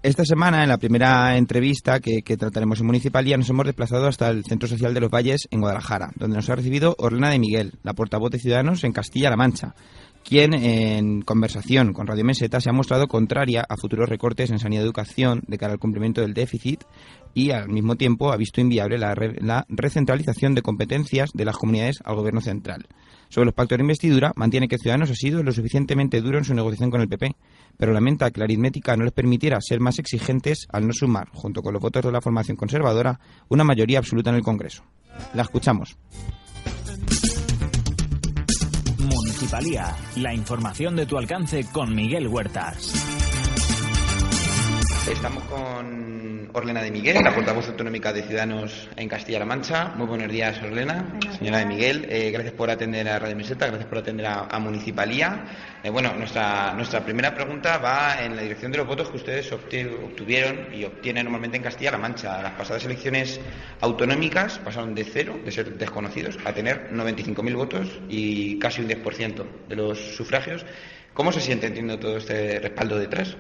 Esta semana, en la primera entrevista que trataremos en Municipalía, nos hemos desplazado hasta el Centro Social de los Valles en Guadalajara, donde nos ha recibido Orlena de Miguel, la portavoz de Ciudadanos en Castilla-La Mancha, quien en conversación con Radio Meseta se ha mostrado contraria a futuros recortes en sanidad y educación de cara al cumplimiento del déficit y al mismo tiempo ha visto inviable la recentralización de competencias de las comunidades al gobierno central. Sobre los pactos de investidura, mantiene que Ciudadanos ha sido lo suficientemente duro en su negociación con el PP, pero lamenta que la aritmética no les permitiera ser más exigentes al no sumar, junto con los votos de la formación conservadora, una mayoría absoluta en el Congreso. La escuchamos. Municipalía, la información de tu alcance con Miguel Huertas. Estamos con Orlena de Miguel, la portavoz autonómica de Ciudadanos en Castilla-La Mancha. Muy buenos días, Orlena. Señora de Miguel, gracias por atender a Radio Meseta, gracias por atender a Municipalía. Nuestra primera pregunta va en la dirección de los votos que ustedes obtuvieron y obtienen normalmente en Castilla-La Mancha. Las pasadas elecciones autonómicas pasaron de cero, de ser desconocidos, a tener 95.000 votos y casi un 10% de los sufragios. ¿Cómo se siente teniendo todo este respaldo detrás,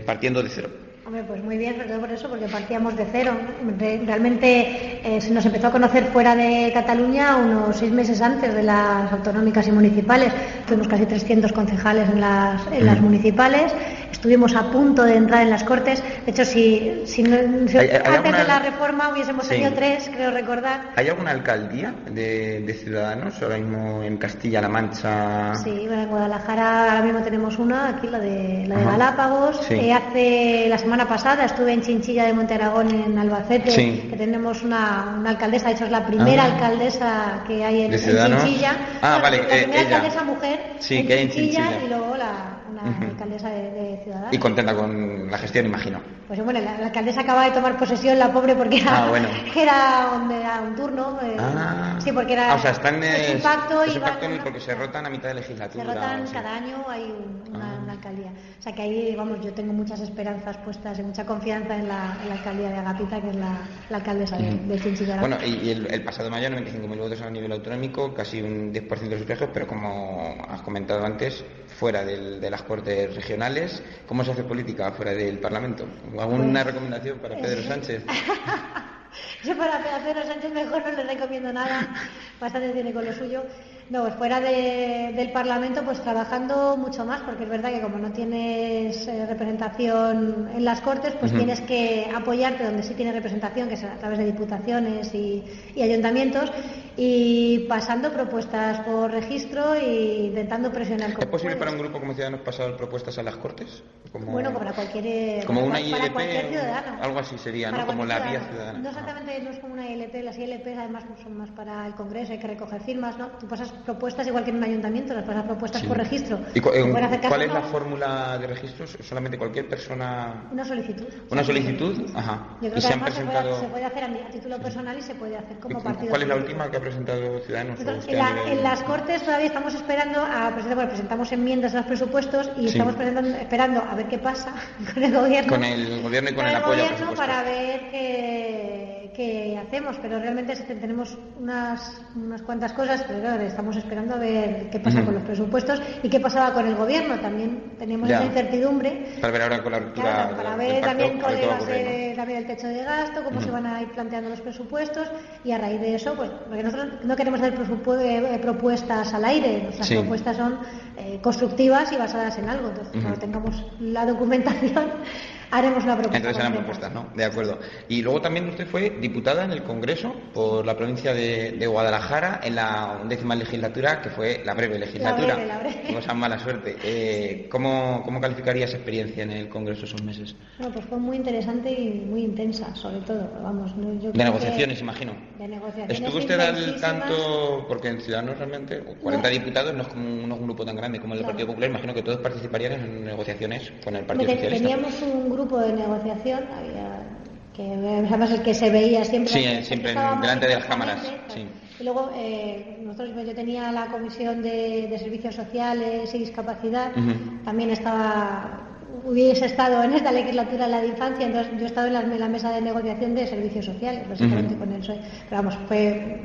partiendo de cero? Hombre, pues muy bien, sobre todo por eso, porque partíamos de cero. Realmente se nos empezó a conocer fuera de Cataluña unos 6 meses antes de las autonómicas y municipales. Tuvimos casi 300 concejales en las municipales. Estuvimos a punto de entrar en las Cortes. De hecho, antes de la reforma hubiésemos tenido 3, creo recordar. ¿Hay alguna alcaldía de Ciudadanos ahora mismo en Castilla-La Mancha? Sí, en Guadalajara ahora mismo tenemos una, aquí la de Galápagos. Sí. Hace la semana pasada estuve en Chinchilla de Montearagón, en Albacete, sí, que tenemos una alcaldesa, de hecho es la primera alcaldesa que hay en Chinchilla. Vale, la primera ella. Alcaldesa mujer Sí, que hay en Chinchilla. Y luego una alcaldesa de Ciudadanos. Y contenta con la gestión, imagino. Pues bueno, la alcaldesa acaba de tomar posesión, la pobre, porque era un turno. Sí, porque era o sea, están un pacto porque se rotan a mitad de legislatura. Se rotan cada año, hay una alcaldía. O sea que ahí, yo tengo muchas esperanzas puestas y mucha confianza en la alcaldía de Agapita, que es la alcaldesa de Chinchilla. Bueno, y el pasado mayo 95.000 votos a nivel autonómico, casi un 10% de sufragios, pero como has comentado antes, fuera de las Cortes regionales. ¿Cómo se hace política fuera del Parlamento? ¿Alguna recomendación para Pedro Sánchez? Yo para Pedro Sánchez mejor no le recomiendo nada, bastante tiene con lo suyo. No, pues fuera del Parlamento, pues trabajando mucho más, porque es verdad que como no tienes representación en las Cortes, pues tienes que apoyarte donde sí tienes representación, que es a través de diputaciones y ayuntamientos, y pasando propuestas por registro e intentando presionar. ¿Es posible para un grupo como Ciudadanos pasar propuestas a las Cortes? Como para cualquier... Como una ILP, para cualquier ciudadano. Algo así sería, ¿no? Como la vía ciudadana. No exactamente, no es como una ILP, las ILP además son más para el Congreso, hay que recoger firmas, ¿no? Tú pasas propuestas igual que en un ayuntamiento, las pasas propuestas por registro. ¿Y cuál es la fórmula de registros? ¿Solamente cualquier persona? Una solicitud. ¿Una solicitud? Ajá. Yo creo que además se puede hacer a título personal y se puede hacer como partido. ¿Cuál es la última que ha presentado Ciudadanos? En las Cortes todavía estamos esperando a presentar, presentamos enmiendas a los presupuestos y estamos esperando a ver qué pasa con el gobierno. Con el gobierno y con el apoyo a presupuestos. Para ver qué hacemos, pero realmente tenemos unas cuantas cosas, pero claro, estamos esperando a ver qué pasa con los presupuestos y qué pasaba con el gobierno. También teníamos esa incertidumbre. Para ver ahora con la ruptura. Para ver también cuál iba a ser también el techo de gasto, cómo se van a ir planteando los presupuestos, y a raíz de eso, pues, porque nosotros no queremos hacer propuestas al aire, nuestras propuestas son constructivas y basadas en algo. Entonces, cuando tengamos la documentación, haremos una propuesta. Entonces serán propuestas, ¿no? De acuerdo. Y luego también usted fue diputada en el Congreso por la provincia de Guadalajara en la 11ª legislatura, que fue la breve legislatura. La breve. Cosa mala suerte. ¿Cómo calificaría esa experiencia en el Congreso esos meses? Bueno, pues fue muy interesante y muy intensa, sobre todo. De negociaciones, imagino. De negociaciones. ¿Estuvo usted al tanto, porque en Ciudadanos realmente 40 diputados no es como un grupo tan grande como el del Partido Popular, imagino que todos participarían en negociaciones con el Partido Socialista? Teníamos un grupo de negociación, que además el que se veía siempre. Sí, siempre delante de las cámaras. Sí. Y luego yo tenía la comisión de servicios sociales y discapacidad, también hubiese estado en esta legislatura en la de infancia, entonces yo he estado en la mesa de negociación de servicios sociales, básicamente con el PSOE. Pero vamos, fue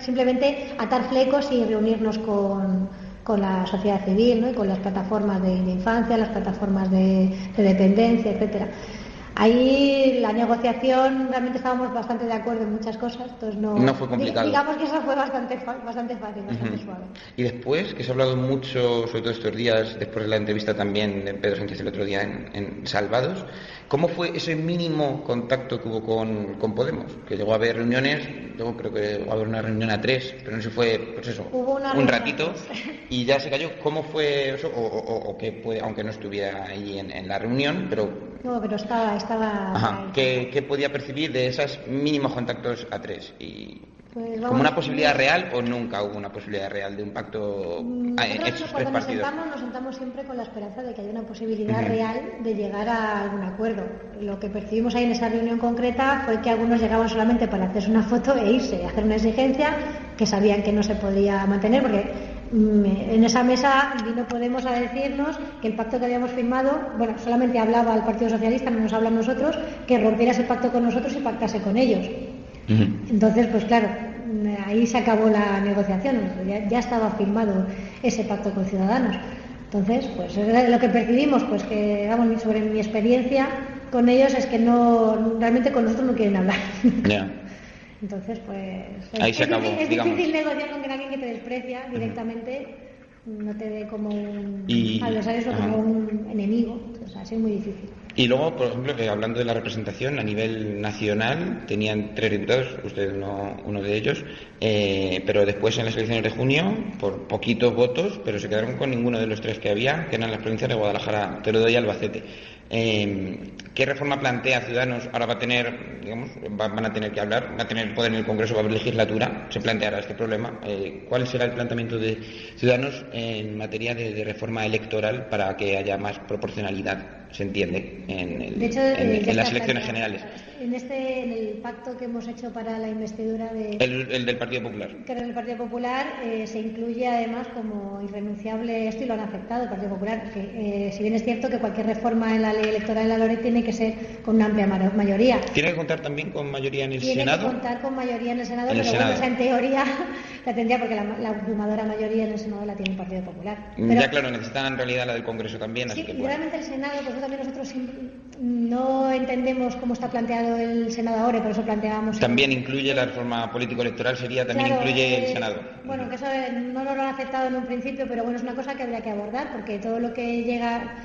simplemente atar flecos y reunirnos con con la sociedad civil, ¿no? Y con las plataformas de infancia, las plataformas de dependencia, etcétera. Ahí la negociación realmente estábamos bastante de acuerdo en muchas cosas, entonces no fue complicado. Digamos que eso fue bastante fácil, bastante suave. Y después, que se ha hablado mucho, sobre todo estos días, después de la entrevista también de Pedro Sánchez el otro día en Salvados, ¿cómo fue ese mínimo contacto que hubo con Podemos? Que llegó a haber reuniones, luego creo que llegó a haber una reunión a 3, pero no sé, fue, pues eso, un ratito y ya se cayó. ¿Cómo fue eso? O que puede, aunque no estuviera ahí en la reunión, pero... No, pero estaba Ajá. ¿Qué podía percibir de esos mínimos contactos a 3? Y pues ¿como una posibilidad real o nunca hubo una posibilidad real de un pacto en esos 3 partidos? Nos sentamos siempre con la esperanza de que haya una posibilidad real de llegar a algún acuerdo. Lo que percibimos ahí en esa reunión concreta fue que algunos llegaban solamente para hacerse una foto e irse, hacer una exigencia que sabían que no se podía mantener, porque en esa mesa vino Podemos a decirnos que el pacto que habíamos firmado, bueno, solamente hablaba el Partido Socialista, no nos habla a nosotros, que rompiera ese pacto con nosotros y pactase con ellos. Entonces, pues claro, ahí se acabó la negociación, ya estaba firmado ese pacto con Ciudadanos. Entonces, pues lo que percibimos, pues que, vamos, sobre mi experiencia con ellos es que realmente con nosotros no quieren hablar. Yeah. Entonces, pues ahí se acabó, es digamos. difícil negociar con alguien que te desprecia directamente, no te ve como un adversario, sino como un enemigo. Entonces, así es muy difícil. Y luego, por ejemplo, hablando de la representación a nivel nacional, tenían 3 diputados, usted uno de ellos, pero después en las elecciones de junio, por poquitos votos, pero se quedaron con ninguno de los 3 que había, que eran las provincias de Guadalajara, Teruel y Albacete. ¿Qué reforma plantea Ciudadanos? Ahora va a tener, digamos, van a tener que hablar, va a tener poder en el Congreso, va a haber legislatura, se planteará este problema. ¿Cuál será el planteamiento de Ciudadanos en materia de reforma electoral para que haya más proporcionalidad, se entiende, en las elecciones generales? En el pacto que hemos hecho para la investidura el del Partido Popular. Que en el Partido Popular se incluye además como irrenunciable esto, y lo han aceptado el Partido Popular, que si bien es cierto que cualquier reforma en la ley electoral en la LORE tiene que ser con una amplia mayoría. ¿Tiene que contar también con mayoría en el Senado? Tiene que contar con mayoría en el Senado, pero Senado. Bueno, o sea, en teoría la tendría, porque la abrumadora mayoría en el Senado la tiene el Partido Popular. Pero, ya claro, necesitan en realidad la del Congreso también. Sí, así que, y realmente el Senado, pues también nosotros no entendemos cómo está planteado el Senado ahora, y por eso planteábamos... También incluye la reforma político-electoral, también claro, incluye el Senado. Bueno, que eso no nos lo han aceptado en un principio, pero bueno, es una cosa que habría que abordar, porque todo lo que llega...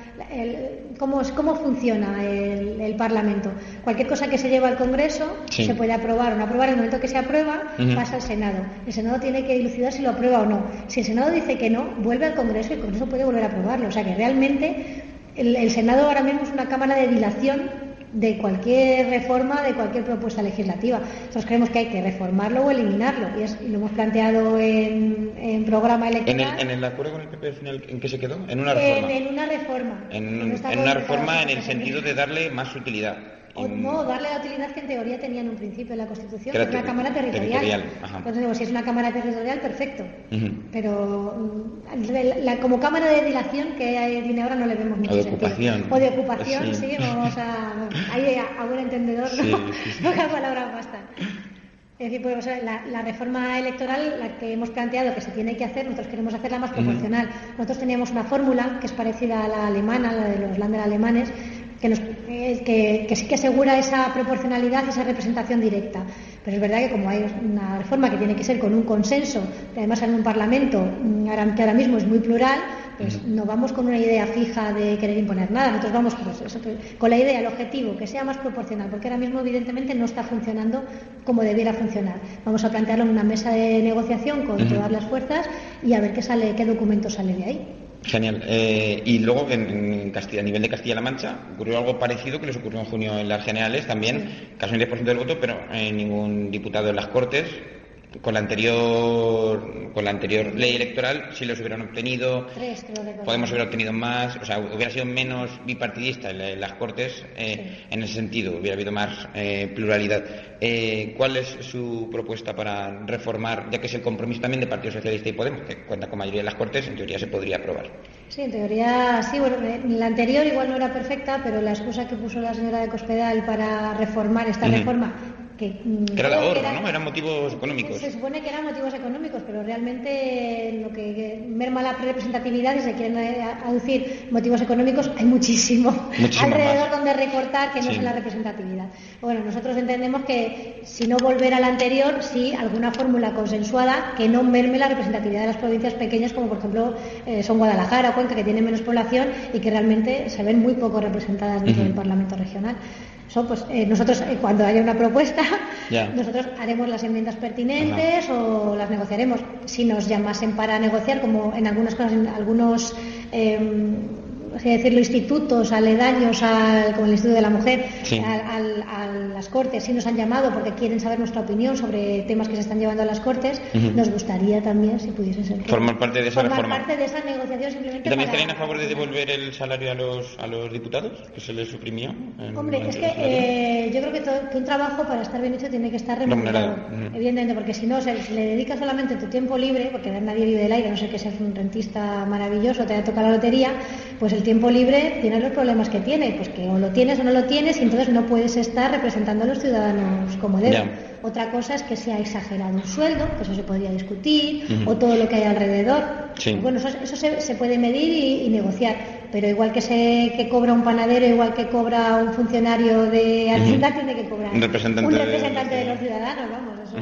¿Cómo funciona el Parlamento? Cualquier cosa que se lleva al Congreso se puede aprobar o no aprobar. En el momento que se aprueba, pasa al Senado. El Senado tiene que dilucidar si lo aprueba o no. Si el Senado dice que no, vuelve al Congreso y el Congreso puede volver a aprobarlo. O sea que realmente el Senado ahora mismo es una cámara de dilación de cualquier reforma, de cualquier propuesta legislativa. Nosotros creemos que hay que reformarlo o eliminarlo, y lo hemos planteado en programa electoral. ¿En el acuerdo con el PP final en qué se quedó? ¿En una reforma? En una reforma. En una reforma en el sentido de darle más utilidad. No, darle la utilidad que en teoría tenía en un principio en la Constitución, que es una cámara territorial. Entonces digo, si es una cámara territorial, perfecto. Pero como cámara de dilación que tiene ahora no le vemos mucho sentido. O de ocupación, sí, vamos a buen entendedor, ¿no? Pocas palabras bastan. Es decir, pues, la reforma electoral, la que hemos planteado que se tiene que hacer, nosotros queremos hacerla más proporcional. Nosotros teníamos una fórmula que es parecida a la alemana, la de los Länder alemanes, que sí que asegura esa proporcionalidad y esa representación directa. Pero es verdad que como hay una reforma que tiene que ser con un consenso, además en un Parlamento que ahora mismo es muy plural, pues no vamos con una idea fija de querer imponer nada. Nosotros vamos con la idea, el objetivo, que sea más proporcional, porque ahora mismo evidentemente no está funcionando como debiera funcionar. Vamos a plantearlo en una mesa de negociación con todas las fuerzas y a ver qué documento sale de ahí. Genial. Y luego en Castilla, a nivel de Castilla-La Mancha, ocurrió algo parecido que les ocurrió en junio en las generales también, casi un 10% del voto, pero ningún diputado en las Cortes. Con la anterior ley electoral, si los hubieran obtenido, 3, creo que Podemos haber obtenido más, o sea, hubiera sido menos bipartidista en las Cortes, en ese sentido, hubiera habido más pluralidad. ¿Cuál es su propuesta para reformar, ya que es el compromiso también de Partido Socialista y Podemos, que cuenta con mayoría en las Cortes, en teoría se podría aprobar? Sí, en teoría sí. Bueno, la anterior igual no era perfecta, pero la excusa que puso la señora de Cospedal para reformar esta reforma que era el ahorro, ¿no? Eran motivos económicos. Se supone que eran motivos económicos, pero realmente lo que merma la representatividad, y se quieren aducir motivos económicos, hay muchísimo alrededor donde recortar que no es la representatividad. Bueno, nosotros entendemos que si no volver a la anterior, sí alguna fórmula consensuada que no merme la representatividad de las provincias pequeñas, como por ejemplo son Guadalajara o Cuenca, que tienen menos población y que realmente se ven muy poco representadas dentro del Parlamento regional. Nosotros, cuando haya una propuesta, nosotros haremos las enmiendas pertinentes o las negociaremos. Si nos llamasen para negociar, como en algunas cosas, en algunos así decirlo, institutos aledaños como el Instituto de la Mujer, a las Cortes, sí nos han llamado porque quieren saber nuestra opinión sobre temas que se están llevando a las Cortes. Nos gustaría también, si pudiese ser, formar parte de esa reforma. Formar parte de esa negociación simplemente. ¿Y también estarían a favor de devolver el salario a los diputados, que se les suprimió? Hombre, es que yo creo que un trabajo, para estar bien hecho, tiene que estar remunerado. Evidentemente, porque si no, si le dedicas solamente tu tiempo libre, porque nadie vive del aire, no sé que seas un rentista maravilloso, te haya tocado la lotería, pues el tiempo libre tiene los problemas que tiene, pues que o lo tienes o no lo tienes, y entonces no puedes estar representando a los ciudadanos como deben. Otra cosa es que se ha exagerado un sueldo, que eso se podría discutir, o todo lo que hay alrededor. Bueno, eso se puede medir y negociar, pero igual que cobra un panadero, igual que cobra un funcionario de Hacienda, tiene que cobrar un representante de los ciudadanos, vamos, eso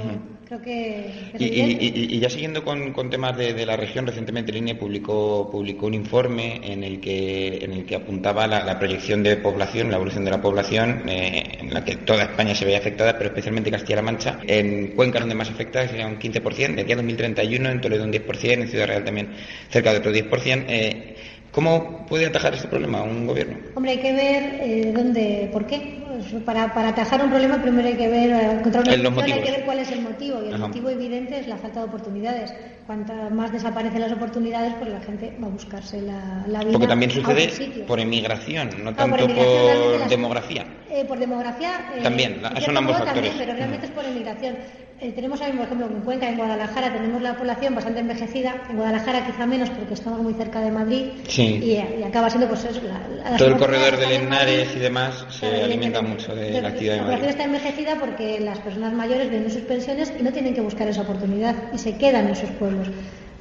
creo que es y ya siguiendo con temas de la región, recientemente el INE publicó un informe en el que apuntaba la proyección de población, la evolución de la población, en la que toda España se veía afectada, pero especialmente Castilla-La Mancha. En Cuenca, donde más afectada, sería un 15%, de aquí a 2031, en Toledo un 10%, en Ciudad Real también cerca de otro 10%. ¿Cómo puede atajar este problema un gobierno? Hombre, hay que ver por qué. Para atajar un problema primero hay que ver, encontrar una solución, hay que ver cuál es el motivo, y el motivo evidente es la falta de oportunidades. Cuantas más desaparecen las oportunidades, pues la gente va a buscarse la vida. Porque también sucede por emigración, no tanto por demografía. Por demografía también, son ambos factores. Pero realmente es por emigración. Tenemos ahora mismo, por ejemplo, en Cuenca, en Guadalajara, tenemos la población bastante envejecida. En Guadalajara quizá menos, porque estamos muy cerca de Madrid, y acaba siendo pues eso. Todo el corredor de Linares y demás se alimenta mucho de la actividad de Madrid. La población está envejecida porque las personas mayores venden sus pensiones y no tienen que buscar esa oportunidad y se quedan en sus pueblos.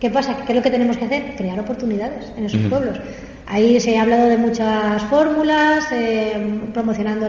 ¿Qué pasa? ¿Qué es lo que tenemos que hacer? Crear oportunidades en esos pueblos. Ahí se ha hablado de muchas fórmulas, promocionando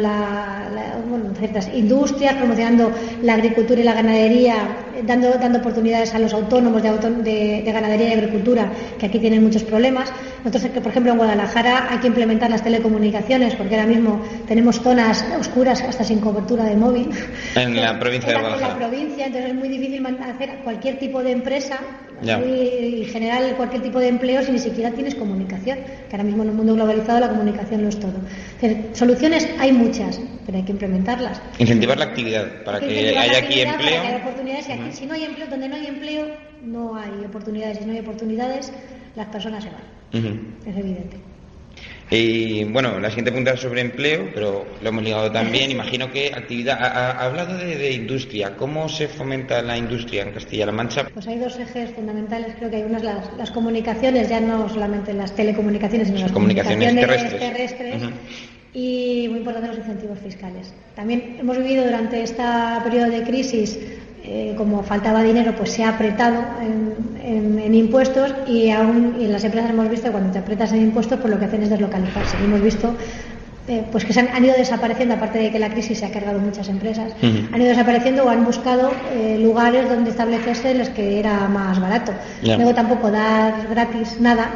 ciertas industrias, promocionando la agricultura y la ganadería, dando oportunidades a los autónomos de ganadería y agricultura, que aquí tienen muchos problemas. Nosotros, por ejemplo, en Guadalajara hay que implementar las telecomunicaciones, porque ahora mismo tenemos zonas oscuras hasta sin cobertura de móvil. En la provincia de Guadalajara. En la provincia, entonces es muy difícil hacer cualquier tipo de empresa y generar cualquier tipo de empleo si ni siquiera tienes comunicación, que ahora mismo en un mundo globalizado la comunicación lo es todo. Entonces, soluciones hay muchas, pero hay que implementarlas. Incentivar la actividad para que haya aquí empleo. Para que haya oportunidades, y aquí, si no hay empleo, donde no hay empleo, no hay oportunidades. Si no hay oportunidades, las personas se van. Es evidente. Y bueno, la siguiente pregunta es sobre empleo, pero lo hemos ligado también. Imagino que actividad. Ha hablado de industria. ¿Cómo se fomenta la industria en Castilla-La Mancha? Pues hay dos ejes fundamentales. Creo que hay unas, las comunicaciones, ya no solamente las telecomunicaciones, sino las comunicaciones terrestres. Y muy importante, los incentivos fiscales. También hemos vivido durante este periodo de crisis, como faltaba dinero, pues se ha apretado en impuestos, y en las empresas hemos visto que cuando te apretas en impuestos, pues lo que hacen es deslocalizarse. Y hemos visto pues que han ido desapareciendo, aparte de que la crisis se ha cargado muchas empresas, han ido desapareciendo o han buscado lugares donde establecerse en los que era más barato. Luego tampoco dar gratis nada,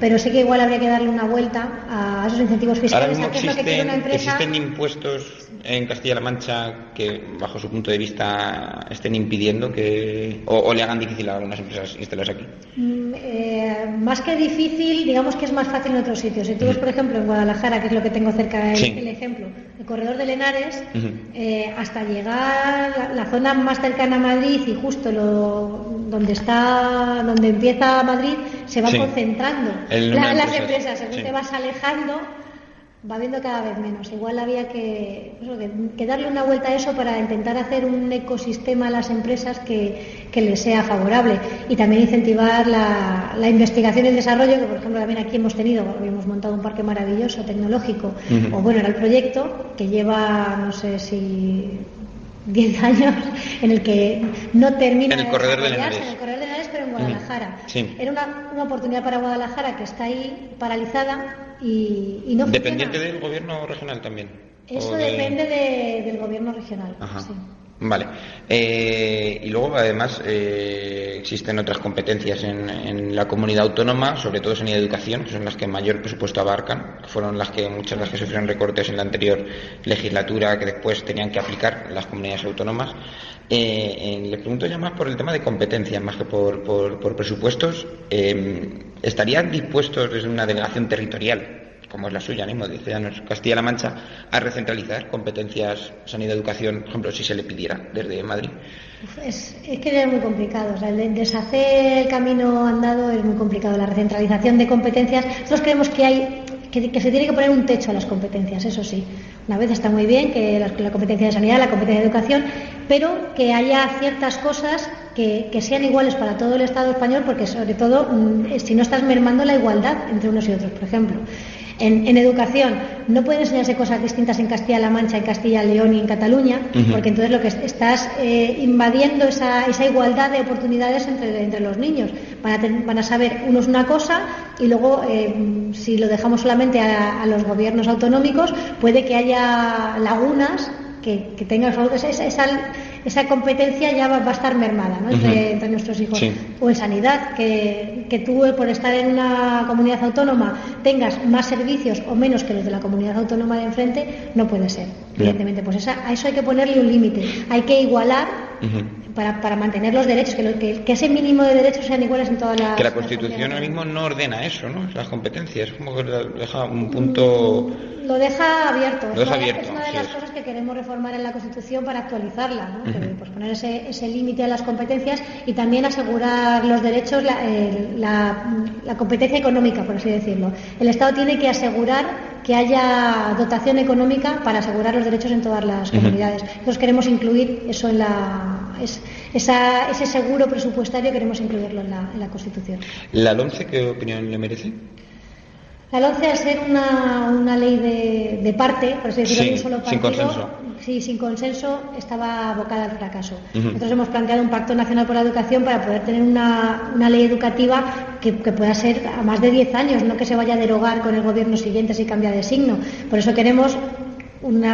pero sí que igual habría que darle una vuelta a esos incentivos fiscales. Ahora mismo existen impuestos en Castilla-La Mancha que, bajo su punto de vista, estén impidiendo que o le hagan difícil a algunas empresas instalarse aquí. Más que difícil, digamos que es más fácil en otros sitios. Si tú ves, por ejemplo, en Guadalajara, que es lo que tengo cerca el ejemplo, el corredor de Linares, hasta llegar la zona más cercana a Madrid y justo donde empieza Madrid, se van concentrando las empresas. Según te vas alejando, va viendo cada vez menos. Igual había que darle una vuelta a eso para intentar hacer un ecosistema a las empresas que les sea favorable, y también incentivar la investigación y el desarrollo, que por ejemplo también aquí hemos montado un parque maravilloso tecnológico, o bueno, era el proyecto que lleva, no sé si 10 años en el que no termina en el corredor de Henares. En el corredor de Henares, pero en Guadalajara. Sí. Era una oportunidad para Guadalajara que está ahí paralizada y no ¿Dependiente funciona. del gobierno regional también? Eso depende del gobierno regional. Ajá. Sí. Vale. Y luego, además, existen otras competencias en la comunidad autónoma, sobre todo sanidad y educación, que son las que mayor presupuesto abarcan, que fueron muchas las que sufrieron recortes en la anterior legislatura, que después tenían que aplicar las comunidades autónomas. Le pregunto ya más por el tema de competencias, más que por presupuestos. ¿Estarían dispuestos desde una delegación territorial, como es la suya mismo, de Ciudadanos Castilla-La Mancha, a recentralizar competencias sanidad-educación, por ejemplo, si se le pidiera desde Madrid? Es que es muy complicado, o sea, el deshacer el camino andado es muy complicado, la recentralización de competencias. Nosotros creemos que se tiene que poner un techo a las competencias, eso sí. Una vez está muy bien que la competencia de sanidad, la competencia de educación, pero que haya ciertas cosas que sean iguales para todo el Estado español, porque sobre todo si no estás mermando la igualdad entre unos y otros. Por ejemplo, en educación no pueden enseñarse cosas distintas en Castilla-La Mancha, en Castilla-León y en Cataluña, porque entonces lo que estás invadiendo esa igualdad de oportunidades entre los niños. Van a saber unos una cosa y luego si lo dejamos solamente a los gobiernos autonómicos, puede que haya lagunas que tengan esa competencia ya va a estar mermada, ¿no? entre nuestros hijos. Sí. O en sanidad, que tú por estar en una comunidad autónoma tengas más servicios o menos que los de la comunidad autónoma de enfrente, no puede ser, evidentemente. Pues a eso hay que ponerle un límite, hay que igualar para mantener los derechos, que ese mínimo de derechos sean iguales en todas las... Que la Constitución ahora mismo no ordena eso, ¿no? Las competencias, como que deja un punto... Lo deja abierto. Es una de las cosas que queremos reformar en la Constitución para actualizarla, ¿no? Pues poner ese límite a las competencias y también asegurar los derechos, la competencia económica, por así decirlo. El Estado tiene que asegurar que haya dotación económica para asegurar los derechos en todas las comunidades. Nosotros queremos incluir eso ese seguro presupuestario, queremos incluirlo en la Constitución. ¿La LOMCE qué opinión le merece? La LOMCE, al ser una ley de parte, por así decirlo, de un solo partido, sin consenso. Sí, sin consenso, estaba abocada al fracaso. Nosotros hemos planteado un pacto nacional por la educación para poder tener una ley educativa que pueda ser a más de 10 años, no que se vaya a derogar con el gobierno siguiente si cambia de signo. Por eso queremos en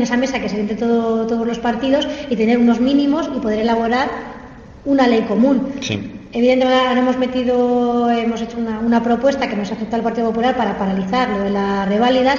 esa mesa que se entre todos los partidos y tener unos mínimos y poder elaborar una ley común. Sí. Evidentemente ahora hemos hecho una propuesta que nos ha aceptado el Partido Popular para paralizar lo de las reválidas,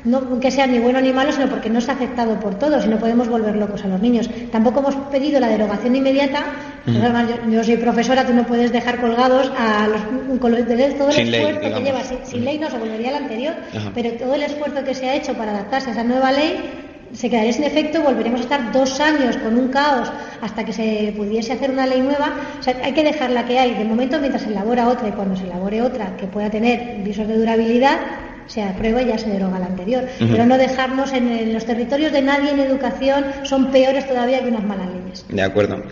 no que sea ni bueno ni malo, sino porque no se ha aceptado por todos y no podemos volver locos a los niños. Tampoco hemos pedido la derogación inmediata. Además, yo soy profesora, tú no puedes dejar colgados todo el esfuerzo que lleva. Sin ley no, se volvería a la anterior, pero todo el esfuerzo que se ha hecho para adaptarse a esa nueva ley se quedaría sin efecto. Volveremos a estar 2 años con un caos hasta que se pudiese hacer una ley nueva. O sea, hay que dejar la que hay de momento mientras se elabora otra, y cuando se elabore otra que pueda tener visos de durabilidad, se aprueba y ya se deroga la anterior. Pero no dejarnos en los territorios de nadie en educación, son peores todavía que unas malas leyes. De acuerdo.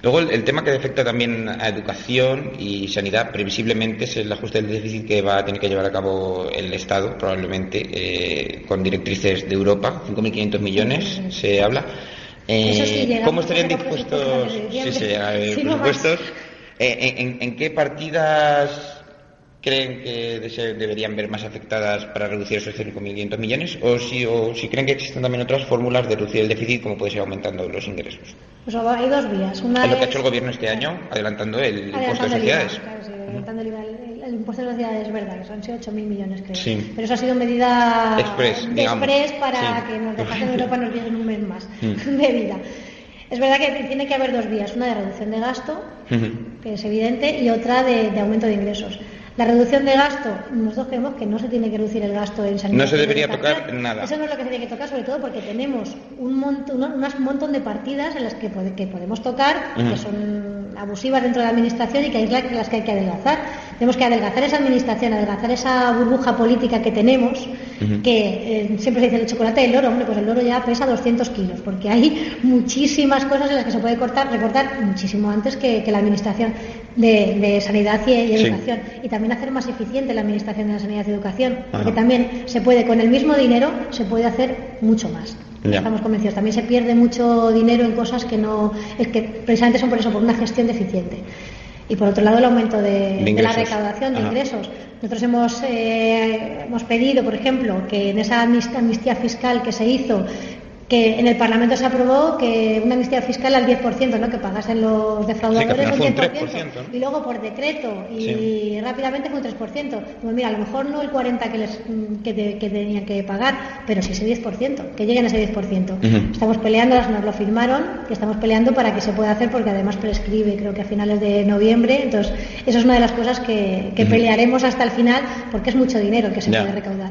Luego el tema que afecta también a educación y sanidad previsiblemente es el ajuste del déficit que va a tener que llevar a cabo el Estado, probablemente con directrices de Europa, 5.500 millones se habla. ¿Cómo estarían dispuestos presupuestos? ¿En qué partidas creen que deberían ver más afectadas para reducir esos 5.500 millones? ¿O si creen que existen también otras fórmulas de reducir el déficit, como puede ser aumentando los ingresos? Pues hay 2 vías. Una es lo que ha hecho el gobierno este año, adelantando el impuesto de sociedades. Claro, sí, adelantando el impuesto de sociedades, es verdad, que han sido 8.000 millones, creo. Sí. Pero eso ha sido medida express para que nos dejasen Europa nos diesen un mes más de vida. Es verdad que tiene que haber 2 vías, una de reducción de gasto, que es evidente, y otra de aumento de ingresos. La reducción de gasto, nosotros creemos que no se tiene que reducir el gasto en sanidad. No se debería tocar nada. Eso no es lo que se tiene que tocar, sobre todo porque tenemos un montón de partidas en las que podemos tocar, que son abusivas dentro de la administración y que hay las que hay que adelgazar. Tenemos que adelgazar esa administración, adelgazar esa burbuja política que tenemos, que siempre se dice el chocolate del loro. Hombre, pues el loro ya pesa 200 kilos, porque hay muchísimas cosas en las que se puede recortar muchísimo antes que la administración de sanidad y educación. Y también hacer más eficiente la administración de la sanidad y educación, porque también se puede, con el mismo dinero, se puede hacer mucho más. Ya. Estamos convencidos. También se pierde mucho dinero en cosas que no, es que precisamente son por eso, por una gestión deficiente. Y por otro lado, el aumento de la recaudación de ingresos. Nosotros hemos pedido, por ejemplo, que en esa amnistía fiscal que se hizo, que en el Parlamento se aprobó que una amnistía fiscal al 10%, ¿no? Que pagasen los defraudadores el 10%, y luego por decreto y rápidamente fue un 3%. Pues mira, a lo mejor no el 40% que tenían que pagar, pero sí ese 10%, que lleguen a ese 10%. Estamos peleando, nos lo firmaron, que estamos peleando para que se pueda hacer, porque además prescribe, creo que a finales de noviembre. Entonces, eso es una de las cosas que pelearemos hasta el final, porque es mucho dinero que se puede recaudar.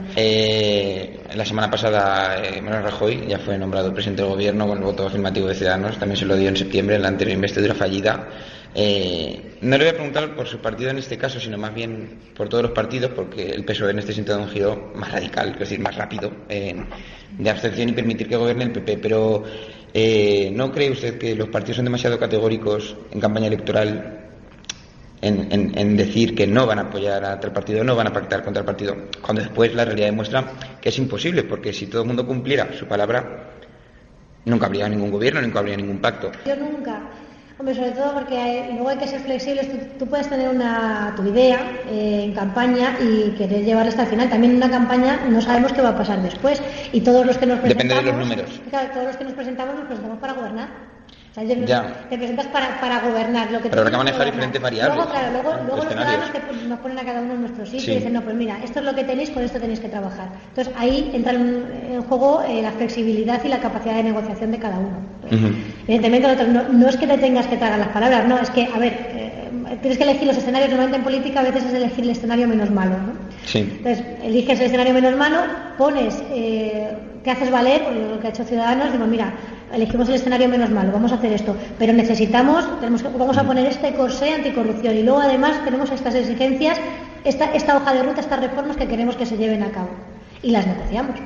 La semana pasada Mariano Rajoy ya fue nombrado presidente del gobierno con el voto afirmativo de Ciudadanos, también se lo dio en septiembre en la anterior investidura fallida. No le voy a preguntar por su partido en este caso, sino más bien por todos los partidos, porque el PSOE en este sentido ha dado un giro más radical, es decir, más rápido, de abstención y permitir que gobierne el PP. Pero ¿no cree usted que los partidos son demasiado categóricos en campaña electoral en decir que no van a apoyar a tal partido, no van a pactar contra el partido, cuando después la realidad demuestra que es imposible? Porque si todo el mundo cumpliera su palabra, nunca habría ningún gobierno, nunca habría ningún pacto. Yo nunca. Hombre, sobre todo porque luego hay que ser flexibles. Tú puedes tener tu idea en campaña y querer llevarla hasta el final. También en una campaña no sabemos qué va a pasar después. Y todos los que nos presentamos... Depende de los números. Claro, todos los que nos presentamos para gobernar. O sea, te presentas para gobernar. Lo que pero habrá que manejar diferentes variables. Luego los ciudadanos nos ponen a cada uno en nuestro sitio y dicen, no, pues mira, esto es lo que tenéis, con esto tenéis que trabajar. Entonces ahí entra en juego la flexibilidad y la capacidad de negociación de cada uno. Evidentemente no es que te tengas que tragar las palabras, no, es que, a ver, tienes que elegir los escenarios. Normalmente en política a veces es elegir el escenario menos malo, ¿no? Sí. Entonces eliges el escenario menos malo, te haces valer, por lo que ha hecho Ciudadanos, digo, mira, elegimos el escenario menos malo, vamos a hacer esto, pero vamos a poner este corsé anticorrupción, y luego además tenemos estas exigencias, esta hoja de ruta, estas reformas que queremos que se lleven a cabo, y las negociamos.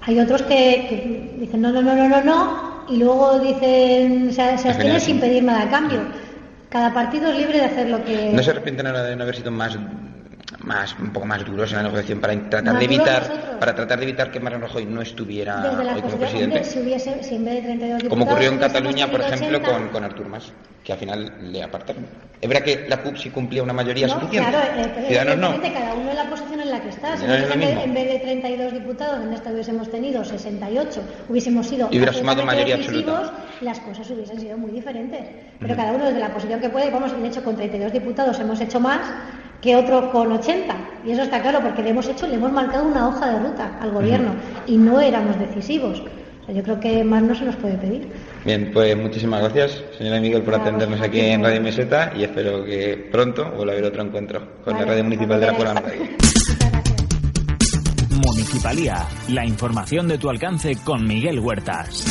Hay otros que dicen no, y luego dicen, se abstienen sin pedir nada a cambio. Cada partido es libre de hacer lo que... ¿No se arrepienten ahora de no haber sido un poco más duros en la negociación para tratar de evitar que Mariano Rajoy no estuviera hoy como presidente? Si en vez de 32 diputados, como ocurrió en Cataluña, por ejemplo, con Artur Mas, que al final le apartaron. Es verdad que la CUP sí cumplía una mayoría suficiente. Claro, Ciudadanos no. Cada uno en la posición en la que está. Si en vez de 32 diputados, en esta hubiésemos tenido 68, hubiésemos sido... Y hubiera sumado mayoría absoluta. Las cosas hubiesen sido muy diferentes. Pero cada uno desde la posición que puede, de hecho con 32 diputados hemos hecho más que otro con 80, y eso está claro, porque le hemos marcado una hoja de ruta al gobierno y no éramos decisivos. O sea, yo creo que más no se nos puede pedir. Bien, pues muchísimas gracias, señora Miguel, por atendernos aquí en Radio Meseta, y espero que pronto vuelva a haber otro encuentro con la Radio Municipal de La Puebla. Municipalía, la información de tu alcance con Miguel Huertas.